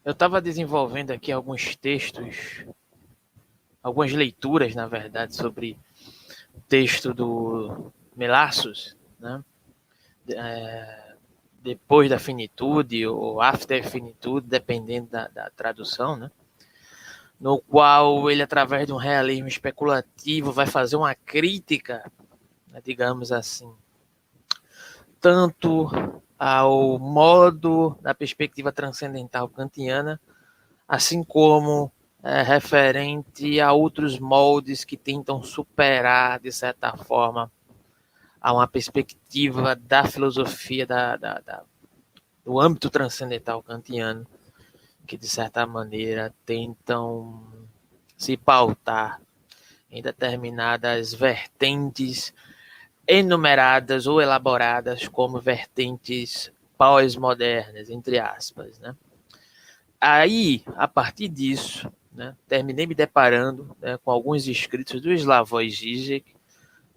Eu estava desenvolvendo aqui alguns textos, algumas leituras, na verdade, sobre o texto do Melassos, né? Depois da finitude ou after finitude, dependendo da tradução, né? No qual ele, através de um realismo especulativo, vai fazer uma crítica, né, digamos assim, tanto ao modo da perspectiva transcendental kantiana, assim como referente a outros moldes que tentam superar, de certa forma, a uma perspectiva da filosofia do âmbito transcendental kantiano, que, de certa maneira, tentam se pautar em determinadas vertentes enumeradas ou elaboradas como vertentes pós-modernas, entre aspas, né? Aí, a partir disso, né, terminei me deparando, né, com alguns escritos do Slavoj Žižek,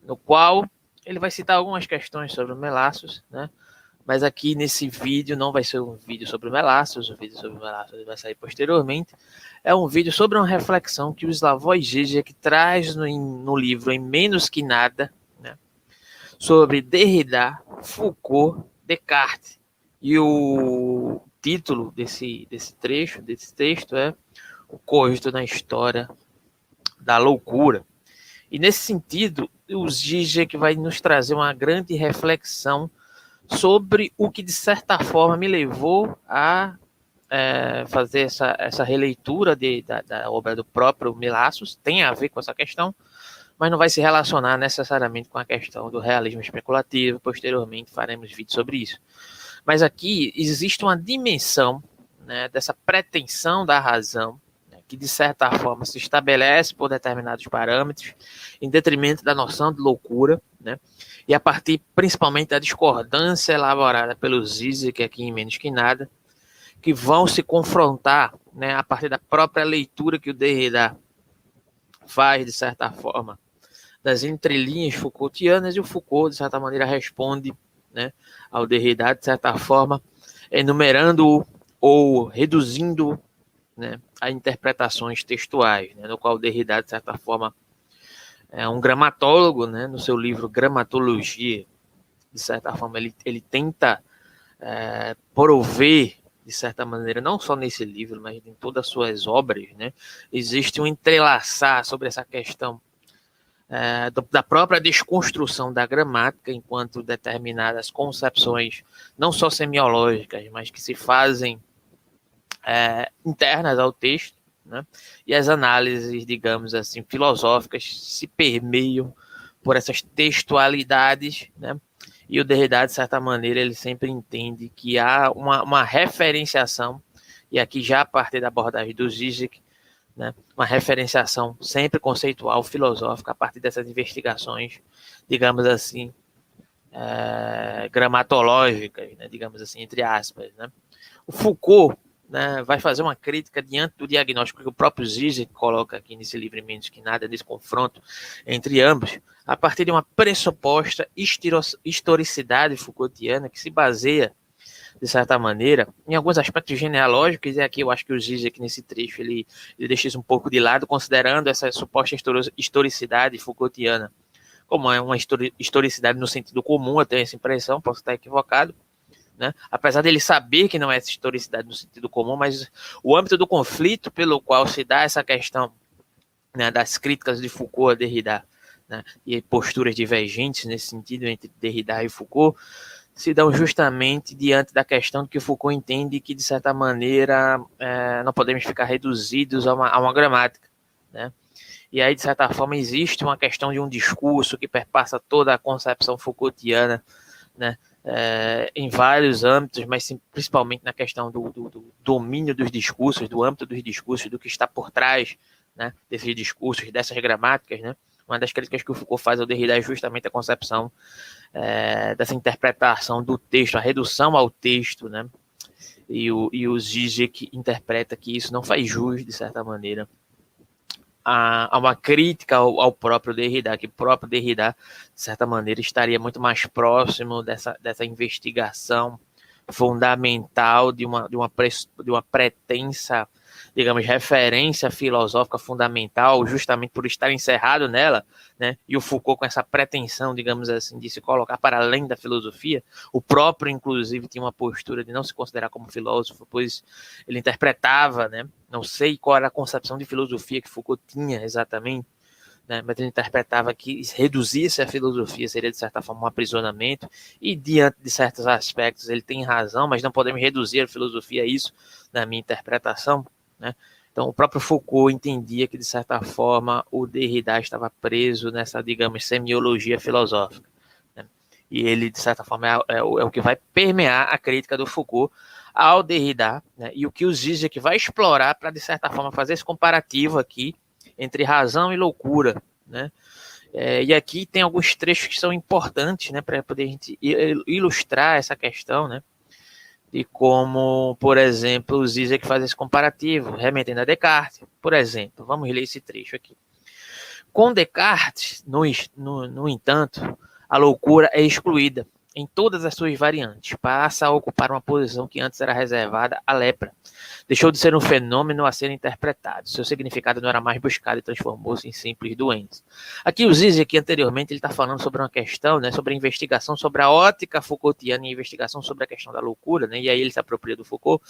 no qual ele vai citar algumas questões sobre o Melassos, né? Mas aqui nesse vídeo não vai ser um vídeo sobre o Melassos, o vídeo sobre o Melassos vai sair posteriormente. É um vídeo sobre uma reflexão que o Slavoj Žižek traz no livro Em Menos Que Nada, né, sobre Derrida, Foucault, Descartes. E o título desse texto é O Cogito na História da Loucura. E nesse sentido, o Žižek vai nos trazer uma grande reflexão sobre o que, de certa forma, me levou a fazer essa releitura da obra do próprio Melassos. Tem a ver com essa questão, mas não vai se relacionar necessariamente com a questão do realismo especulativo. Posteriormente faremos vídeo sobre isso. Mas aqui existe uma dimensão, né, dessa pretensão da razão, né, que de certa forma se estabelece por determinados parâmetros, em detrimento da noção de loucura, né, e a partir principalmente da discordância elaborada pelo Žižek aqui em Menos Que Nada, que vão se confrontar, né, a partir da própria leitura que o Derrida faz, de certa forma, das entrelinhas Foucaultianas, e o Foucault, de certa maneira, responde, né, ao Derrida, de certa forma, enumerando ou reduzindo, né, a interpretações textuais, né, no qual o Derrida, de certa forma, é um gramatólogo, né, no seu livro Gramatologia, de certa forma, ele tenta prover, de certa maneira, não só nesse livro, mas em todas as suas obras, né, existe um entrelaçar sobre essa questão da própria desconstrução da gramática, enquanto determinadas concepções, não só semiológicas, mas que se fazem internas ao texto, né? E as análises, digamos assim, filosóficas se permeiam por essas textualidades, né? E o Derrida, de certa maneira, ele sempre entende que há uma referenciação, e aqui já a partir da abordagem do Žižek, né, uma referenciação sempre conceitual, filosófica, a partir dessas investigações, digamos assim, gramatológicas, né, digamos assim, entre aspas, né. O Foucault, né, vai fazer uma crítica diante do diagnóstico que o próprio Žižek coloca aqui nesse livro Em Menos Que Nada, nesse confronto entre ambos, a partir de uma pressuposta historicidade Foucaultiana que se baseia, de certa maneira, em alguns aspectos genealógicos, e aqui eu acho que o Žižek, nesse trecho, ele deixa isso um pouco de lado, considerando essa suposta historicidade Foucaultiana como é uma historicidade no sentido comum, eu tenho essa impressão, posso estar equivocado, né? Apesar dele saber que não é essa historicidade no sentido comum, mas o âmbito do conflito pelo qual se dá essa questão, né, das críticas de Foucault a Derrida, né, e posturas divergentes nesse sentido entre Derrida e Foucault, se dão justamente diante da questão que Foucault entende que, de certa maneira, não podemos ficar reduzidos a uma gramática, né? E aí, de certa forma, existe uma questão de um discurso que perpassa toda a concepção Foucaultiana, né? Em vários âmbitos, mas sim, principalmente na questão do domínio dos discursos, do âmbito dos discursos, do que está por trás, né, desses discursos, dessas gramáticas, né? Uma das críticas que o Foucault faz ao Derrida é justamente a concepção dessa interpretação do texto, a redução ao texto, né? E o Žižek interpreta que isso não faz jus, de certa maneira, a uma crítica ao próprio Derrida, que o próprio Derrida, de certa maneira, estaria muito mais próximo dessa investigação fundamental de uma pretensa, digamos, referência filosófica fundamental, justamente por estar encerrado nela, né? E o Foucault com essa pretensão, digamos assim, de se colocar para além da filosofia. O próprio, inclusive, tinha uma postura de não se considerar como filósofo, pois ele interpretava, né? Não sei qual era a concepção de filosofia que Foucault tinha exatamente, né, mas ele interpretava que reduzir-se à filosofia seria, de certa forma, um aprisionamento, e diante de certos aspectos ele tem razão, mas não podemos reduzir a filosofia a isso, na minha interpretação, né? Então, o próprio Foucault entendia que, de certa forma, o Derrida estava preso nessa, digamos, semiologia filosófica, né? E ele, de certa forma, é o que vai permear a crítica do Foucault ao Derrida, né? E o que o Zizek vai explorar para, de certa forma, fazer esse comparativo aqui entre razão e loucura, né? E aqui tem alguns trechos que são importantes, né, para poder a gente ilustrar essa questão, né, de como, por exemplo, o Zizek faz esse comparativo, remetendo a Descartes. Por exemplo, vamos ler esse trecho aqui. Com Descartes, no entanto, a loucura é excluída em todas as suas variantes, passa a ocupar uma posição que antes era reservada à lepra. Deixou de ser um fenômeno a ser interpretado. Seu significado não era mais buscado e transformou-se em simples doença. Aqui o Zizek, anteriormente, ele está falando sobre uma questão, né, sobre a investigação, sobre a ótica Foucaultiana e a investigação sobre a questão da loucura, né, e aí ele se apropria do Foucault,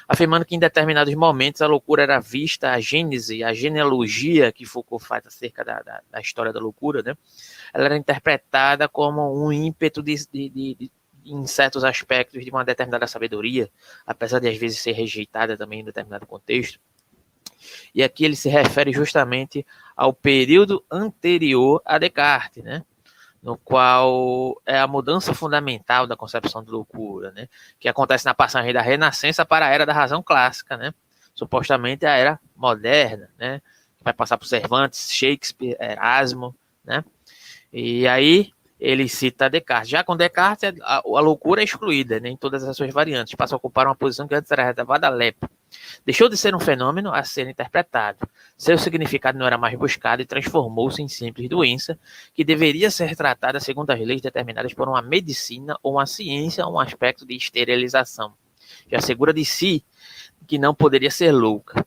afirmando que em determinados momentos a loucura era vista, a gênese, a genealogia que Foucault faz acerca da história da loucura, né, ela era interpretada como um ímpeto em certos aspectos de uma determinada sabedoria, apesar de às vezes ser rejeitada também em determinado contexto. E aqui ele se refere justamente ao período anterior a Descartes, né? No qual é a mudança fundamental da concepção de loucura, né? Que acontece na passagem da Renascença para a era da razão clássica, né? Supostamente a era moderna, né? Vai passar por Cervantes, Shakespeare, Erasmo, né? E aí ele cita Descartes. Já com Descartes, a loucura é excluída, né, em todas as suas variantes, passa a ocupar uma posição que antes era reservada à lepra. Deixou de ser um fenômeno a ser interpretado. Seu significado não era mais buscado e transformou-se em simples doença, que deveria ser tratada segundo as leis determinadas por uma medicina ou uma ciência, um aspecto de esterilização. Já segura de si que não poderia ser louca.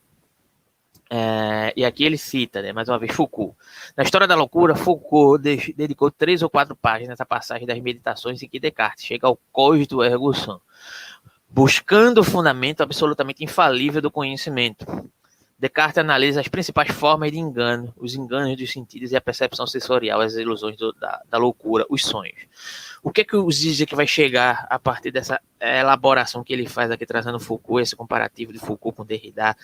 E aqui ele cita, né, mais uma vez, Foucault. Na História da Loucura, Foucault dedicou 3 ou 4 páginas à passagem das meditações em que Descartes chega ao cogito ergo sum, buscando o fundamento absolutamente infalível do conhecimento. Descartes analisa as principais formas de engano, os enganos dos sentidos e a percepção sensorial, as ilusões da loucura, os sonhos. O que o Zizek vai chegar a partir dessa elaboração que ele faz aqui, trazendo Foucault, esse comparativo de Foucault com Derrida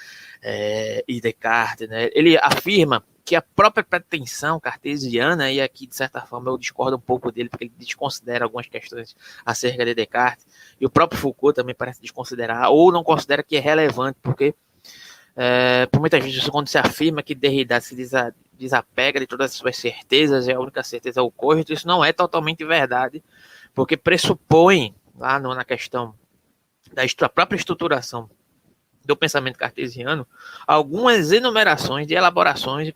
e Descartes, né? Ele afirma que a própria pretensão cartesiana, e aqui de certa forma eu discordo um pouco dele, porque ele desconsidera algumas questões acerca de Descartes, e o próprio Foucault também parece desconsiderar, ou não considera que é relevante, porque por muitas vezes, quando se afirma que Derrida se desapega de todas as suas certezas e a única certeza é o cogito, isso não é totalmente verdade, porque pressupõe, lá na questão da própria estruturação do pensamento cartesiano, algumas enumerações de elaborações,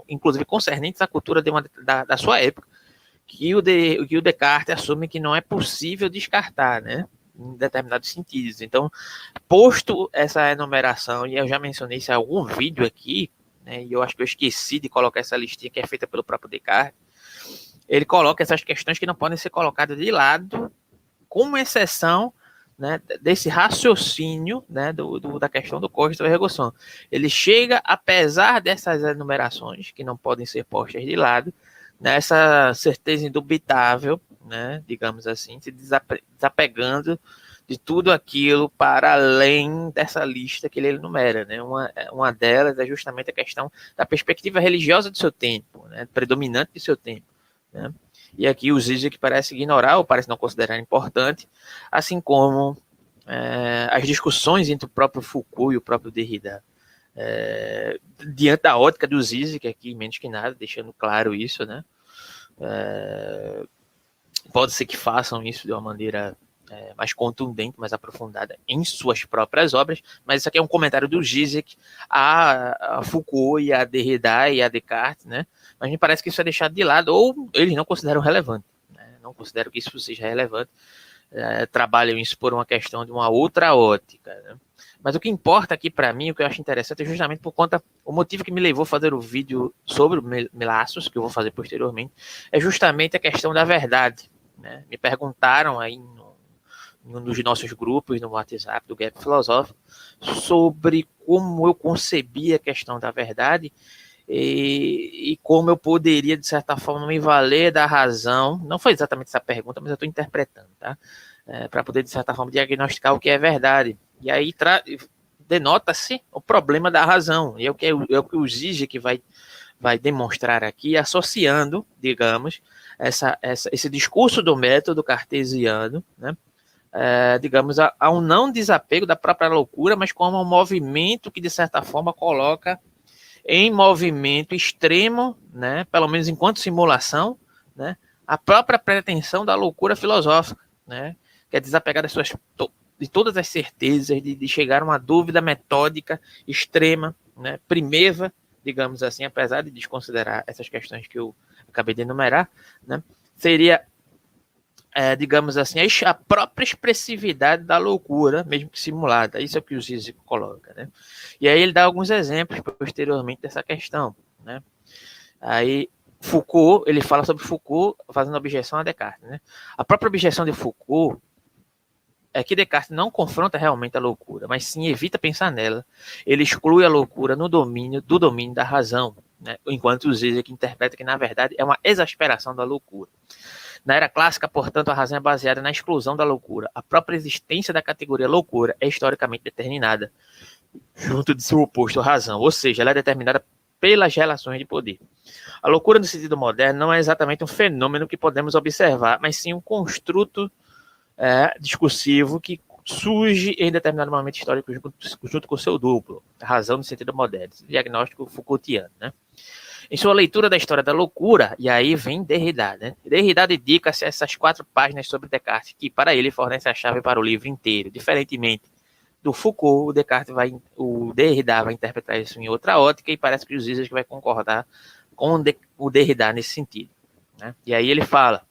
inclusive concernentes à cultura da sua época, que o Descartes assume que não é possível descartar, né, em determinados sentidos. Então, posto essa enumeração, e eu já mencionei isso em algum vídeo aqui, né, e eu acho que eu esqueci de colocar essa listinha que é feita pelo próprio Descartes, ele coloca essas questões que não podem ser colocadas de lado, como exceção, né, desse raciocínio, né, da questão do cogito ergo sum. Ele chega, apesar dessas enumerações, que não podem ser postas de lado, nessa certeza indubitável, né, digamos assim, se desapegando de tudo aquilo para além dessa lista que ele enumera, né? Uma delas é justamente a questão da perspectiva religiosa do seu tempo, né, predominante do seu tempo, né? E aqui o Zizek parece ignorar ou parece não considerar importante, assim como as discussões entre o próprio Foucault e o próprio Derrida. Diante da ótica do Zizek aqui, menos que nada, deixando claro isso, né? Pode ser que façam isso de uma maneira mais contundente, mais aprofundada em suas próprias obras, mas isso aqui é um comentário do Zizek a Foucault e a Derrida e a Descartes, né? Mas me parece que isso é deixado de lado, ou eles não consideram relevante, né? Não considero que isso seja relevante, trabalham isso por uma questão de uma outra ótica, né? Mas o que importa aqui para mim, o que eu acho interessante, é justamente por conta, o motivo que me levou a fazer o vídeo sobre o Melassos, que eu vou fazer posteriormente, é justamente a questão da verdade, né? Me perguntaram aí num dos nossos grupos no WhatsApp do Gap Filosófico sobre como eu concebia a questão da verdade e como eu poderia, de certa forma, me valer da razão. Não foi exatamente essa pergunta, mas eu estou interpretando, tá? Para poder, de certa forma, diagnosticar o que é verdade. E aí denota-se o problema da razão. E é o que o Zizek vai demonstrar aqui, associando, digamos, esse discurso do método cartesiano, né? Digamos, a um não desapego da própria loucura, mas como um movimento que, de certa forma, coloca em movimento extremo, né, pelo menos enquanto simulação, né, a própria pretensão da loucura filosófica, né, que é desapegar de todas as certezas, de chegar a uma dúvida metódica extrema, né, primeva, digamos assim, apesar de desconsiderar essas questões que eu acabei de enumerar, né, seria, digamos assim, a própria expressividade da loucura, mesmo que simulada. Isso é o que o Zizek coloca, né? E aí ele dá alguns exemplos posteriormente dessa questão, né? Aí Foucault, ele fala sobre Foucault fazendo objeção a Descartes, né? A própria objeção de Foucault é que Descartes não confronta realmente a loucura, mas sim evita pensar nela. Ele exclui a loucura do domínio da razão, né? Enquanto o Zizek interpreta que, na verdade, é uma exasperação da loucura. Na era clássica, portanto, a razão é baseada na exclusão da loucura. A própria existência da categoria loucura é historicamente determinada, junto de seu oposto, a razão, ou seja, ela é determinada pelas relações de poder. A loucura, no sentido moderno, não é exatamente um fenômeno que podemos observar, mas sim um construto discursivo que surge em determinado momento histórico junto com seu duplo, a razão no sentido moderno, diagnóstico Foucaultiano, né? Em sua leitura da história da loucura, e aí vem Derrida, né? Derrida dedica-se a essas 4 páginas sobre Descartes, que para ele fornece a chave para o livro inteiro. Diferentemente do Foucault, o Derrida vai interpretar isso em outra ótica, e parece que o Zizek vai concordar com o Derrida nesse sentido, né? E aí ele fala,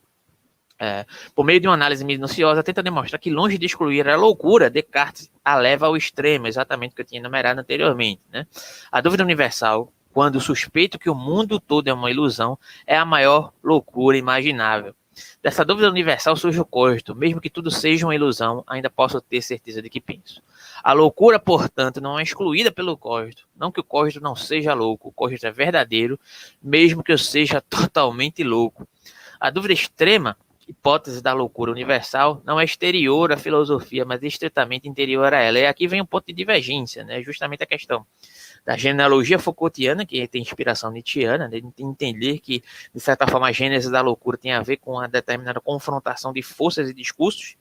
por meio de uma análise minuciosa, tenta demonstrar que, longe de excluir a loucura, Descartes a leva ao extremo, exatamente o que eu tinha enumerado anteriormente, né? A dúvida universal, quando suspeito que o mundo todo é uma ilusão, é a maior loucura imaginável. Dessa dúvida universal surge o cogito. Mesmo que tudo seja uma ilusão, ainda posso ter certeza de que penso. A loucura, portanto, não é excluída pelo cogito. Não que o cogito não seja louco, o cogito é verdadeiro, mesmo que eu seja totalmente louco. A dúvida extrema, hipótese da loucura universal, não é exterior à filosofia, mas estritamente interior a ela. E aqui vem um ponto de divergência, né? Justamente a questão da genealogia Foucaultiana, que tem inspiração nietzschiana, de entender que, de certa forma, a gênese da loucura tem a ver com a determinada confrontação de forças e discursos,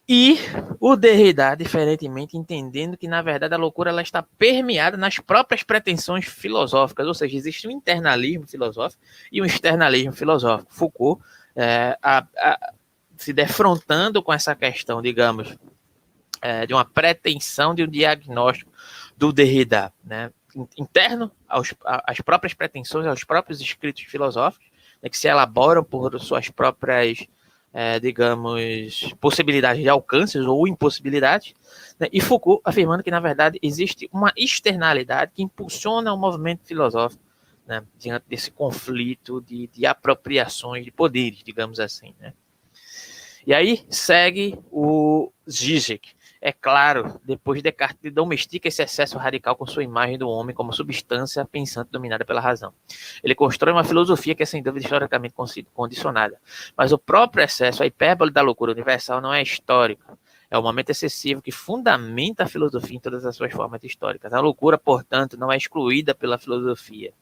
e o Derrida, diferentemente, entendendo que, na verdade, a loucura ela está permeada nas próprias pretensões filosóficas, ou seja, existe um internalismo filosófico e um externalismo filosófico. Foucault se defrontando com essa questão, digamos, de uma pretensão de um diagnóstico do Derrida, né, interno às próprias pretensões, aos próprios escritos filosóficos, né, que se elaboram por suas próprias, digamos, possibilidades de alcances ou impossibilidades, né, e Foucault afirmando que, na verdade, existe uma externalidade que impulsiona o movimento filosófico, né, diante desse conflito de apropriações de poderes, digamos assim, né. E aí segue o Zizek. É claro, depois Descartes domestica esse excesso radical com sua imagem do homem como substância pensante dominada pela razão. Ele constrói uma filosofia que é sem dúvida historicamente condicionada. Mas o próprio excesso, a hipérbole da loucura universal, não é histórico. É o momento excessivo que fundamenta a filosofia em todas as suas formas históricas. A loucura, portanto, não é excluída pela filosofia.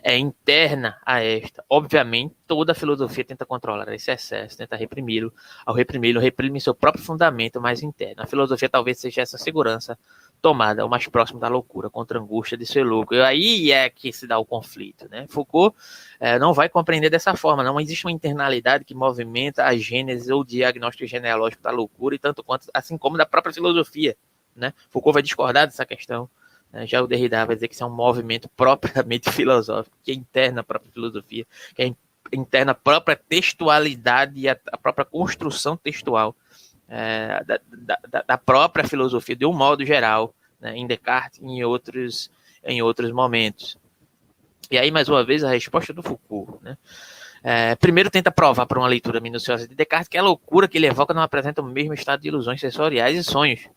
É interna a esta. Obviamente, toda a filosofia tenta controlar esse excesso, tenta reprimi-lo. Ao reprimi-lo, reprime seu próprio fundamento mais interno. A filosofia talvez seja essa segurança tomada, o mais próximo da loucura, contra a angústia de ser louco. E aí é que se dá o conflito, né? Foucault não vai compreender dessa forma. Não existe uma internalidade que movimenta a gênese ou o diagnóstico genealógico da loucura, e tanto quanto, assim como da própria filosofia, né? Foucault vai discordar dessa questão. Já o Derrida vai dizer que isso é um movimento propriamente filosófico, que é interno à própria filosofia, que é interna própria textualidade e a própria construção textual da própria filosofia, de um modo geral, né, em Descartes e em outros momentos. E aí, mais uma vez, a resposta do Foucault, né? Primeiro tenta provar por uma leitura minuciosa de Descartes que a loucura que ele evoca não apresenta o mesmo estado de ilusões sensoriais e sonhos.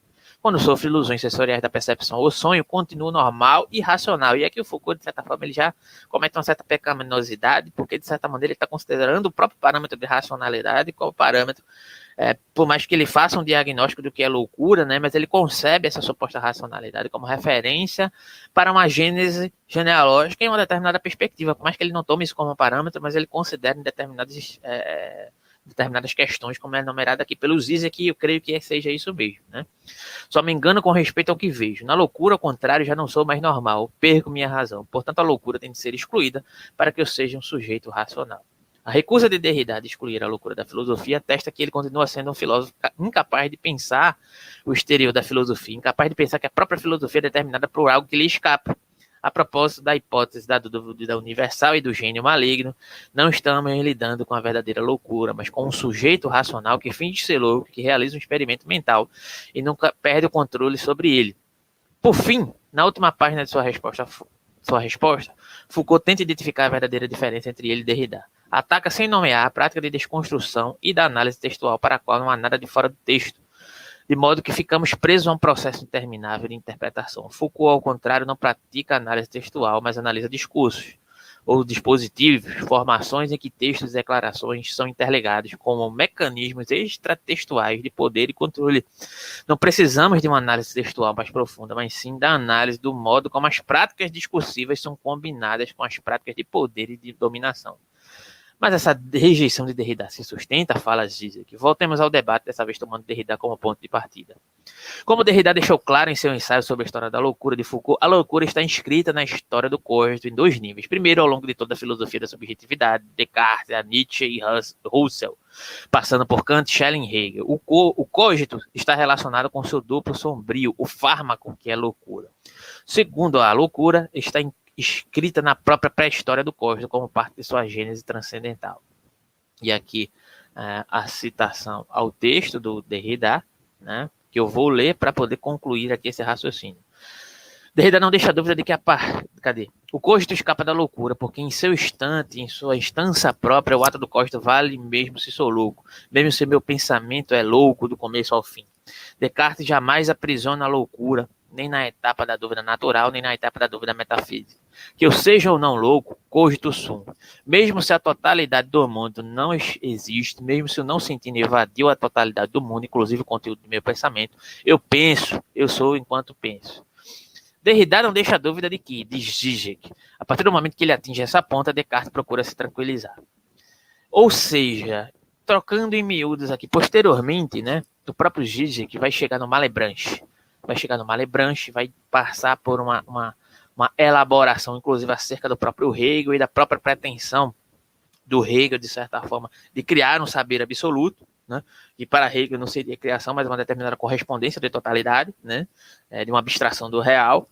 Quando sofre ilusões sensoriais da percepção ou sonho, continua normal e racional. E aqui o Foucault, de certa forma, ele já comete uma certa pecaminosidade, porque, de certa maneira, ele está considerando o próprio parâmetro de racionalidade como parâmetro, por mais que ele faça um diagnóstico do que é loucura, né, mas ele concebe essa suposta racionalidade como referência para uma gênese genealógica em uma determinada perspectiva, por mais que ele não tome isso como parâmetro, mas ele considera em determinadas questões, como é numerado aqui pelo Zizek, eu creio que seja isso mesmo, né? Só me engano com respeito ao que vejo. Na loucura, ao contrário, já não sou mais normal, perco minha razão. Portanto, a loucura tem de ser excluída para que eu seja um sujeito racional. A recusa de Derrida de excluir a loucura da filosofia atesta que ele continua sendo um filósofo incapaz de pensar o exterior da filosofia, incapaz de pensar que a própria filosofia é determinada por algo que lhe escapa. A propósito da hipótese da dúvida universal e do gênio maligno, não estamos lidando com a verdadeira loucura, mas com um sujeito racional que finge ser louco, que realiza um experimento mental e nunca perde o controle sobre ele. Por fim, na última página de sua resposta, Foucault tenta identificar a verdadeira diferença entre ele e Derrida. Ataca sem nomear a prática de desconstrução e da análise textual para a qual não há nada de fora do texto, de modo que ficamos presos a um processo interminável de interpretação. Foucault, ao contrário, não pratica análise textual, mas analisa discursos, ou dispositivos, formações em que textos e declarações são interligados como mecanismos extratextuais de poder e controle. Não precisamos de uma análise textual mais profunda, mas sim da análise do modo como as práticas discursivas são combinadas com as práticas de poder e de dominação. Mas essa rejeição de Derrida se sustenta, fala Zizek. Voltemos ao debate, dessa vez tomando Derrida como ponto de partida. Como Derrida deixou claro em seu ensaio sobre a história da loucura de Foucault, a loucura está inscrita na história do cogito em dois níveis. Primeiro, ao longo de toda a filosofia da subjetividade, Descartes, a Nietzsche e Husserl, passando por Kant, Schelling e Hegel. O cogito está relacionado com seu duplo sombrio, o fármaco, que é a loucura. Segundo, a loucura está escrita na própria pré-história do cosmos, como parte de sua gênese transcendental. E aqui a citação ao texto do Derrida, né, que eu vou ler para poder concluir aqui esse raciocínio. Derrida não deixa dúvida de que o cogito escapa da loucura, porque em seu instante, em sua instância própria, o ato do cogito vale mesmo se sou louco, mesmo se meu pensamento é louco do começo ao fim. Descartes jamais aprisiona a loucura, nem na etapa da dúvida natural, nem na etapa da dúvida metafísica. Que eu seja ou não louco, cogito sum. Mesmo se a totalidade do mundo não existe, mesmo se eu não sentindo evadiu a totalidade do mundo, inclusive o conteúdo do meu pensamento, eu penso, eu sou enquanto penso. Derrida não deixa dúvida de que, diz Zizek, a partir do momento que ele atinge essa ponta, Descartes procura se tranquilizar. Ou seja, trocando em miúdos aqui, posteriormente, né, do próprio Zizek vai chegar no Malebranche. Vai passar por uma elaboração, inclusive, acerca do próprio Hegel e da própria pretensão do Hegel, de certa forma, de criar um saber absoluto, né? E para Hegel não seria criação, mas uma determinada correspondência de totalidade, né? De uma abstração do real.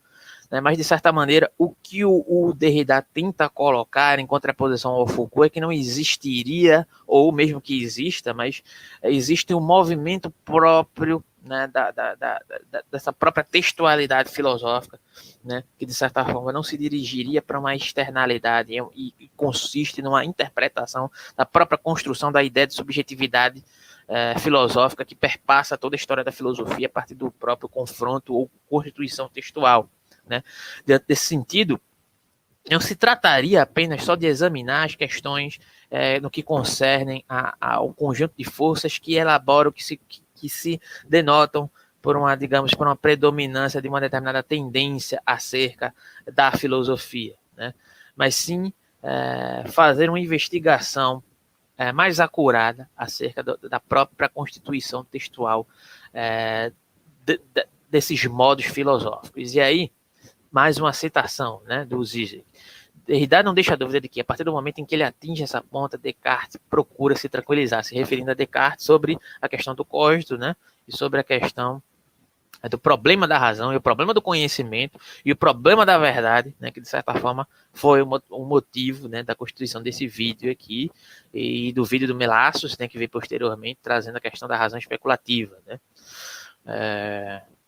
Né? Mas, de certa maneira, o que o Derrida tenta colocar em contraposição ao Foucault é que não existiria, ou mesmo que exista, mas existe um movimento próprio, né, dessa própria textualidade filosófica, né, que de certa forma não se dirigiria para uma externalidade e consiste numa interpretação da própria construção da ideia de subjetividade filosófica que perpassa toda a história da filosofia a partir do próprio confronto ou constituição textual. Né? Dentro desse sentido, não se trataria apenas só de examinar as questões no que concernem ao conjunto de forças que elaboram, que se denotam por uma predominância de uma determinada tendência acerca da filosofia, né? Mas sim fazer uma investigação mais acurada acerca da própria constituição textual desses modos filosóficos. E aí, mais uma citação, né, do Zizek. Derrida não deixa dúvida de que, a partir do momento em que ele atinge essa ponta, Descartes procura se tranquilizar, se referindo a Descartes sobre a questão do cogito, né, e sobre a questão do problema da razão e o problema do conhecimento e o problema da verdade, né, que de certa forma foi o motivo, né, da constituição desse vídeo aqui e do vídeo do Melassos, né, que veio posteriormente trazendo a questão da razão especulativa, né.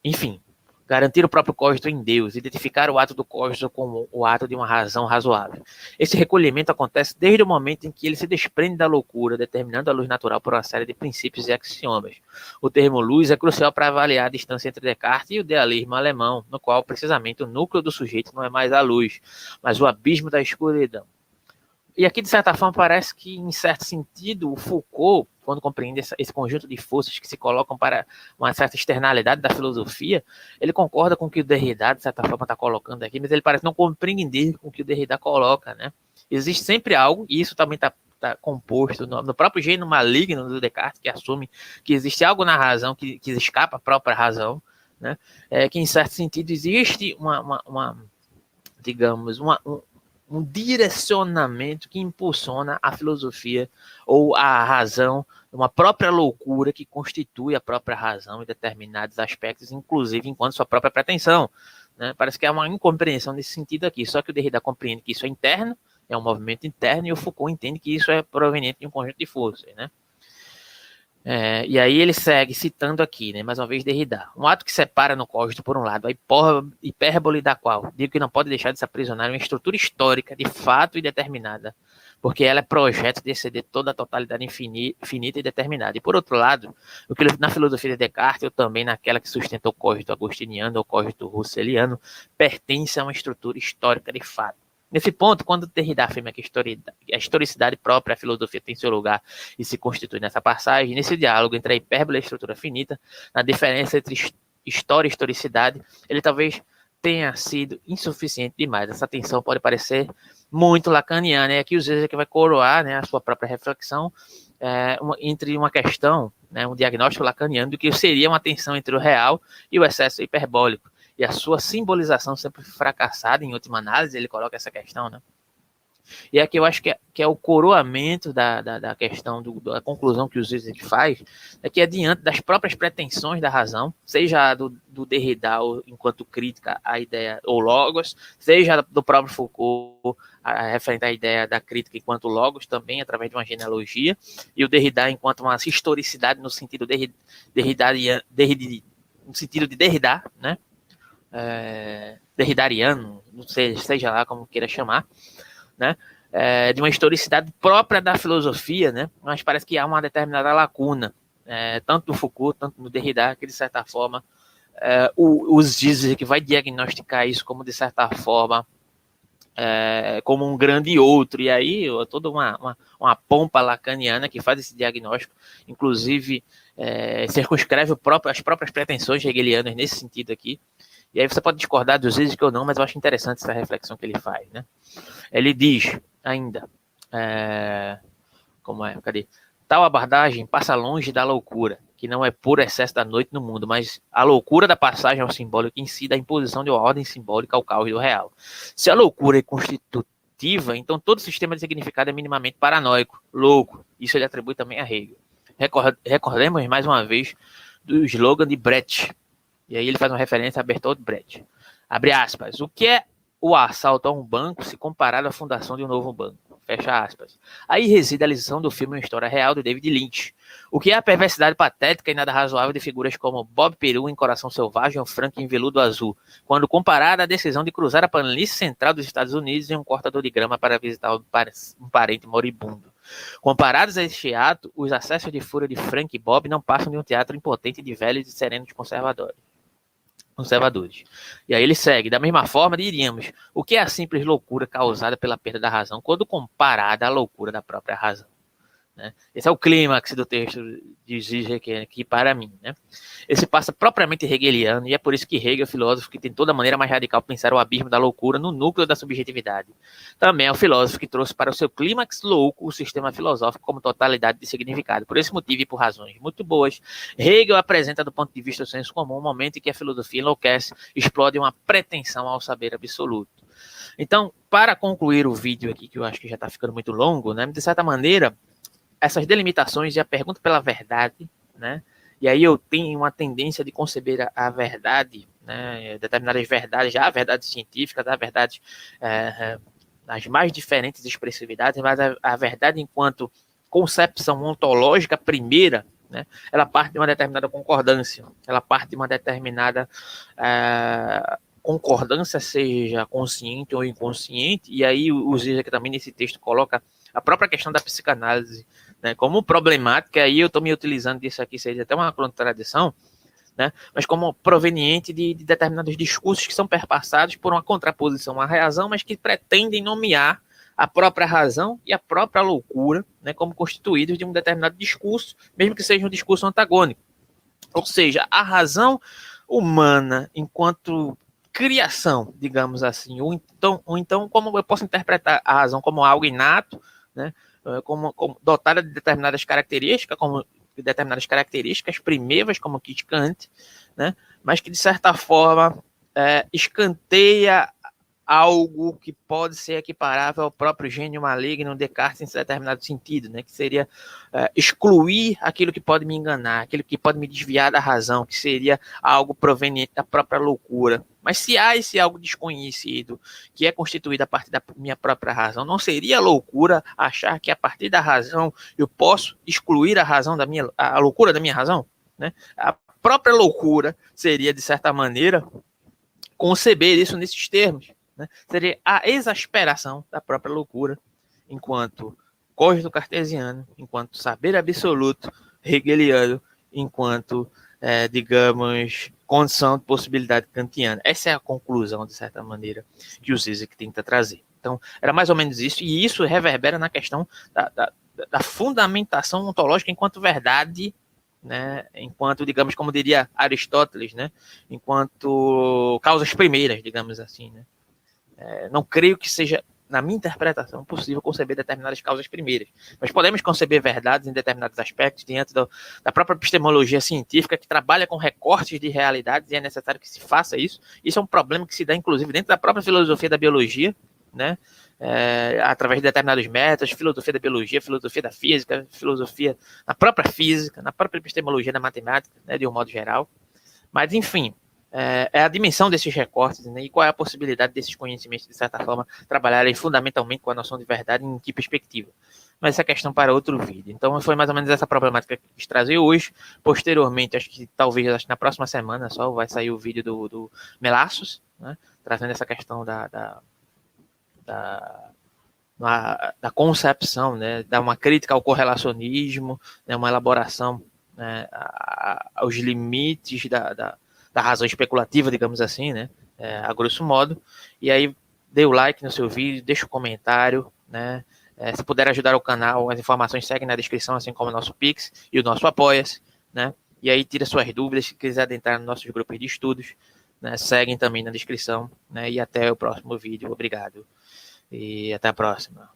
Enfim, garantir o próprio código em Deus, identificar o ato do código como o ato de uma razão razoável. Esse recolhimento acontece desde o momento em que ele se desprende da loucura, determinando a luz natural por uma série de princípios e axiomas. O termo luz é crucial para avaliar a distância entre Descartes e o idealismo alemão, no qual, precisamente, o núcleo do sujeito não é mais a luz, mas o abismo da escuridão. E aqui, de certa forma, parece que, em certo sentido, o Foucault, quando compreende esse conjunto de forças que se colocam para uma certa externalidade da filosofia, ele concorda com o que o Derrida, de certa forma, está colocando aqui, mas ele parece não compreender com o que o Derrida coloca, né? Existe sempre algo, e isso também está composto no próprio gênero maligno do Descartes, que assume que existe algo na razão que escapa à própria razão, né? Que, em certo sentido, existe digamos, um direcionamento que impulsiona a filosofia ou a razão, uma própria loucura que constitui a própria razão em determinados aspectos, inclusive enquanto sua própria pretensão. Né? Parece que há uma incompreensão nesse sentido aqui, só que o Derrida compreende que isso é interno, é um movimento interno, e o Foucault entende que isso é proveniente de um conjunto de forças, né? E aí ele segue citando aqui, né, mais uma vez Derrida. Um ato que separa no código, por um lado, a hipérbole da qual digo que não pode deixar de se aprisionar em uma estrutura histórica de fato e determinada, porque ela é projeto de exceder toda a totalidade infinita e determinada. E por outro lado, o que na filosofia de Descartes, ou também naquela que sustenta o código agostiniano ou código russeliano, pertence a uma estrutura histórica de fato. Nesse ponto, quando Derrida afirma que a historicidade própria, a filosofia tem seu lugar e se constitui nessa passagem, nesse diálogo entre a hipérbole e a estrutura finita, na diferença entre história e historicidade, ele talvez tenha sido insuficiente demais. Essa tensão pode parecer muito lacaniana, e aqui o Zizek vai coroar, né, a sua própria reflexão entre uma questão, né, um diagnóstico lacaniano do que seria uma tensão entre o real e o excesso hiperbólico. E a sua simbolização sempre fracassada, em última análise, ele coloca essa questão, né? E aqui eu acho que é o coroamento da questão, da conclusão que o Zizek faz, é que diante das próprias pretensões da razão, seja do Derrida enquanto crítica à ideia ou logos, seja do próprio Foucault, referente à ideia da crítica enquanto logos, também através de uma genealogia, e o Derrida enquanto uma historicidade no sentido no sentido de Derrida, né? Derridariano, não sei, seja lá como queira chamar, né? De uma historicidade própria da filosofia, né? Mas parece que há uma determinada lacuna, tanto no Foucault, tanto no Derrida, que de certa forma os dizem que vai diagnosticar isso como de certa forma como um grande outro, e aí toda uma pompa lacaniana que faz esse diagnóstico, inclusive circunscreve as próprias pretensões hegelianas nesse sentido aqui. E aí você pode discordar dos Zizek ou não, mas eu acho interessante essa reflexão que ele faz, né? Ele diz ainda, cadê? Tal abordagem passa longe da loucura, que não é puro excesso da noite no mundo, mas a loucura da passagem ao simbólico em si, da imposição de uma ordem simbólica ao caos do real. Se a loucura é constitutiva, então todo sistema de significado é minimamente paranoico, louco. Isso ele atribui também a Hegel. Recordemos mais uma vez do slogan de Brecht. E aí ele faz uma referência a Bertolt Brecht. Abre aspas. O que é o assalto a um banco se comparado à fundação de um novo banco? Fecha aspas. Aí reside a lição do filme Uma História Real, do David Lynch. O que é a perversidade patética e nada razoável de figuras como Bob Peru em Coração Selvagem ou Frank em Veludo Azul, quando comparada à decisão de cruzar a planície central dos Estados Unidos em um cortador de grama para visitar um parente moribundo. Comparados a este ato, os acessos de fúria de Frank e Bob não passam de um teatro impotente de velhos e serenos conservadores. E aí ele segue, da mesma forma diríamos, o que é a simples loucura causada pela perda da razão quando comparada à loucura da própria razão? Né? Esse é o clímax do texto de Zizek aqui para mim. Né? Esse passa propriamente hegeliano, e é por isso que Hegel é o filósofo que tem toda a maneira mais radical de pensar o abismo da loucura no núcleo da subjetividade. Também é o filósofo que trouxe para o seu clímax louco o sistema filosófico como totalidade de significado. Por esse motivo e por razões muito boas, Hegel apresenta do ponto de vista do senso comum um momento em que a filosofia enlouquece, explode uma pretensão ao saber absoluto. Então, para concluir o vídeo aqui, que eu acho que já está ficando muito longo, né, de certa maneira, essas delimitações e a pergunta pela verdade, né, e aí eu tenho uma tendência de conceber a verdade, né, determinadas verdades, já a verdade científica, da verdade nas mais diferentes expressividades, mas a verdade enquanto concepção ontológica primeira, né, ela parte de uma determinada concordância, ela parte de uma determinada concordância, seja consciente ou inconsciente, e aí o Zizek também nesse texto coloca a própria questão da psicanálise, né, como problemática, aí eu estou me utilizando disso aqui, seja até uma contradição, né, mas como proveniente de determinados discursos que são perpassados por uma contraposição à razão, mas que pretendem nomear a própria razão e a própria loucura, né, como constituídos de um determinado discurso, mesmo que seja um discurso antagônico. Ou seja, a razão humana enquanto criação, digamos assim, ou então como eu posso interpretar a razão como algo inato, né, como dotada de determinadas características, como determinadas características primeiras, como Kit Kant, né, mas que de certa forma escanteia algo que pode ser equiparável ao próprio gênio maligno Descartes em determinado sentido, né? Que seria excluir aquilo que pode me enganar, aquilo que pode me desviar da razão, que seria algo proveniente da própria loucura. Mas se há esse algo desconhecido, que é constituído a partir da minha própria razão, não seria loucura achar que a partir da razão eu posso excluir a loucura da minha razão, né? A própria loucura seria, de certa maneira, conceber isso nesses termos. Né? Seria a exasperação da própria loucura, enquanto código cartesiano, enquanto saber absoluto hegeliano, enquanto, digamos, condição de possibilidade kantiana. Essa é a conclusão, de certa maneira, que o Zizek tenta trazer. Então, era mais ou menos isso, e isso reverbera na questão da fundamentação ontológica enquanto verdade, né, enquanto, digamos, como diria Aristóteles, né, enquanto causas primeiras, digamos assim, né. Não creio que seja, na minha interpretação, possível conceber determinadas causas primeiras, mas podemos conceber verdades em determinados aspectos dentro da própria epistemologia científica, que trabalha com recortes de realidades, e é necessário que se faça isso. Isso é um problema que se dá, inclusive, dentro da própria filosofia da biologia, né? Através de determinados métodos, filosofia da biologia, filosofia da física, filosofia na própria física, na própria epistemologia da matemática, né, de um modo geral. Mas, enfim, é a dimensão desses recortes, né, e qual é a possibilidade desses conhecimentos, de certa forma, trabalharem fundamentalmente com a noção de verdade em que perspectiva. Mas essa é questão para outro vídeo. Então, foi mais ou menos essa problemática que eu quis trazer hoje. Posteriormente, acho que na próxima semana só vai sair o vídeo do Melassos, né, trazendo essa questão da concepção, né, dar uma crítica ao correlacionismo, né, uma elaboração, né, aos limites da razão especulativa, digamos assim, né, a grosso modo. E aí, dê o like no seu vídeo, deixa o comentário, né, se puder ajudar o canal, as informações seguem na descrição, assim como o nosso Pix e o nosso Apoia-se, né, e aí tira suas dúvidas, se quiser adentrar nos nossos grupos de estudos, né, seguem também na descrição, né, e até o próximo vídeo. Obrigado. E até a próxima.